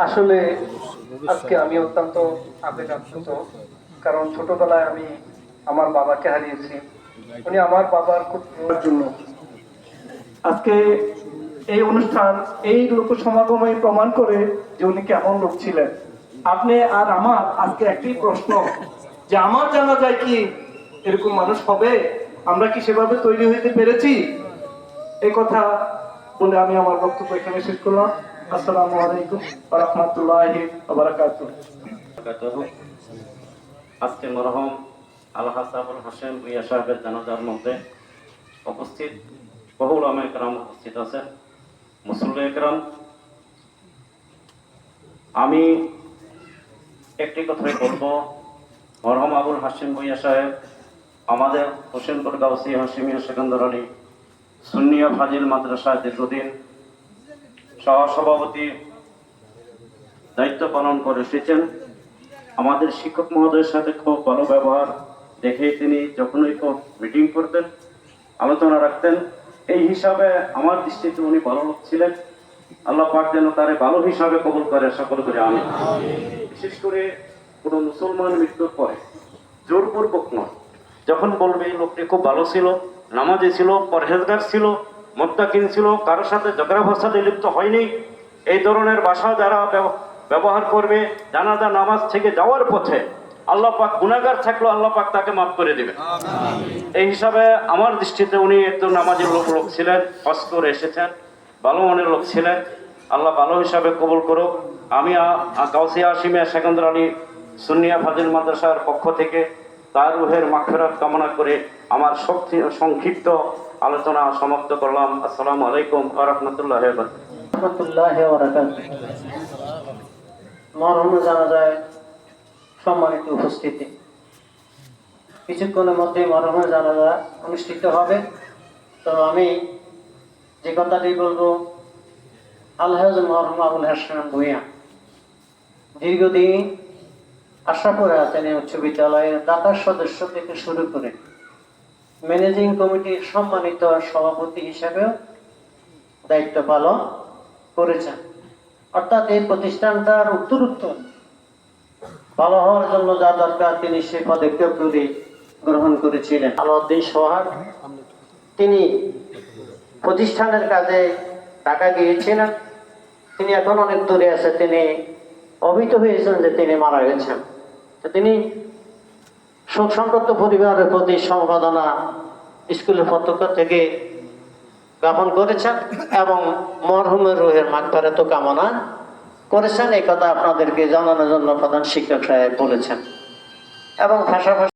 আসলে আজকে আমি অত্যন্ত আবেগাপ্লুত, কারণ ছোটবেলায় আমি আমার বাবাকে হারিয়েছি। উনি আমার বাবার খুব প্রিয়র জন্য আজকে এই অনুষ্ঠান, এই লোক সমাগমে প্রমাণ করে যে উনি কেমন লোক ছিলেন। আপনি আর আমার আজকে একটি প্রশ্ন, যে আমার জানা যায় কি এরকম মানুষ হবে? আমরা কি সেভাবে তৈরি হইতে পেরেছি? এই কথা বলে আমি আমার বক্তব্য এখানে শেষ করলাম। আসসালামু আলাইকুম ওয়া রাহমাতুল্লাহি ওয়া বারাকাতুহু। আজকে মরহুম আলহাজ আবুল হাশেম ভূঁইয়া সাহেবের জানাজার মধ্যে উপস্থিত বহু উলামা ইকরাম উপস্থিত আছেন, মুসল্লি ইকরাম। আমি একটি কথাই বলবো, মরহুম আবুল হাশেম ভূঁইয়া সাহেব আমাদের হোসেনপুর গাউসী হাশিমিয়া সেকেন্দার আলী সুন্নিয়া ফাজিল মাদ্রাসায় দীর্ঘদিন সহসভাপতি দায়িত্ব পালন করে এসেছেন। আমাদের শিক্ষক মহোদয়ের সাথে খুব ভালো ব্যবহার দেখেই তিনি যখনই মিটিং করতেন, আলোচনা রাখতেন, এই হিসাবে আমার দৃষ্টিতে উনি ভালো লোক ছিলেন। আল্লাহ পাক যেন তারে ভালো হিসাবে কবুল করে, সকল করে আমি। বিশেষ করে কোনো মুসলমান মৃত্যুর পরে জোরপূর্বক নয়, যখন বলবে এই লোকটি খুব ভালো ছিল, নামাজি ছিল, পরহেজগার ছিল, মুত্তাকিন ছিল, কারোর সাথে ঝগড়া ফসাদে লিপ্ত হয়নি, এই ধরনের ভাষা যারা ব্যবহার করবে, জানাজা নামাজ থেকে যাওয়ার পথে আল্লাহ পাক গুনাহগার থাকলেও আল্লাহ পাক তাকে মাফ করে দিবেন। এই হিসাবে আমার দৃষ্টিতে উনি একজন নামাজি লোক ছিলেন, হজ করে এসেছেন, ভালো মনের লোক ছিলেন। আল্লাহ ভালো হিসাবে কবুল করুক। আমি গাউসী হাশিমিয়া সেকেন্দার আলী সুন্নিয়া ফাজিল মাদ্রাসার পক্ষ থেকে তার রুহের মাগফিরাত কামনা করে আমার সংক্ষিপ্ত আলোচনা সমাপ্ত করলাম। আসসালামু আলাইকুম ওয়া রাহমাতুল্লাহি ওয়া বারাকাতুহু। মরহুম জানাজায় সম্মানিত উপস্থিতি, কিছুক্ষণের মধ্যে মরহুমের জানাজা অনুষ্ঠিত হবে। তো আমি যে কথাটি বলবো, আলহাজ মরহুম আবুল হাশেম ভূঁইয়া দীর্ঘদিন আশরাফুল হাসানী উচ্চ বিদ্যালয়ের দাতার সদস্য থেকে শুরু করে ম্যানেজিং কমিটির সম্মানিত সভাপতি হিসেবেও দায়িত্ব পালন করেছেন। অর্থাৎ এই প্রতিষ্ঠানটার উত্তরোত্তর ভালো হওয়ার জন্য যা দরকার তিনি সে পদক্ষেপগুলি গ্রহণ করেছিলেন। আলাউদ্দিন সোহাগ তিনি প্রতিষ্ঠানের কাজে ঢাকা গিয়েছিলেন, তিনি এখন অনেক দূরে আছে, তিনি অভিহিত হয়েছেন যে তিনি মারা গেছেন। তো তিনি শোক সংতপ্ত পরিবারের প্রতি সমবেদনা স্কুলের পক্ষ থেকে জ্ঞাপন করেছেন এবং মরহুমের রুহের মাগফিরাত কামনা করেছেন। এই কথা আপনাদেরকে জানানোর জন্য প্রধান শিক্ষক সাহেব বলেছেন এবং পাশাপাশি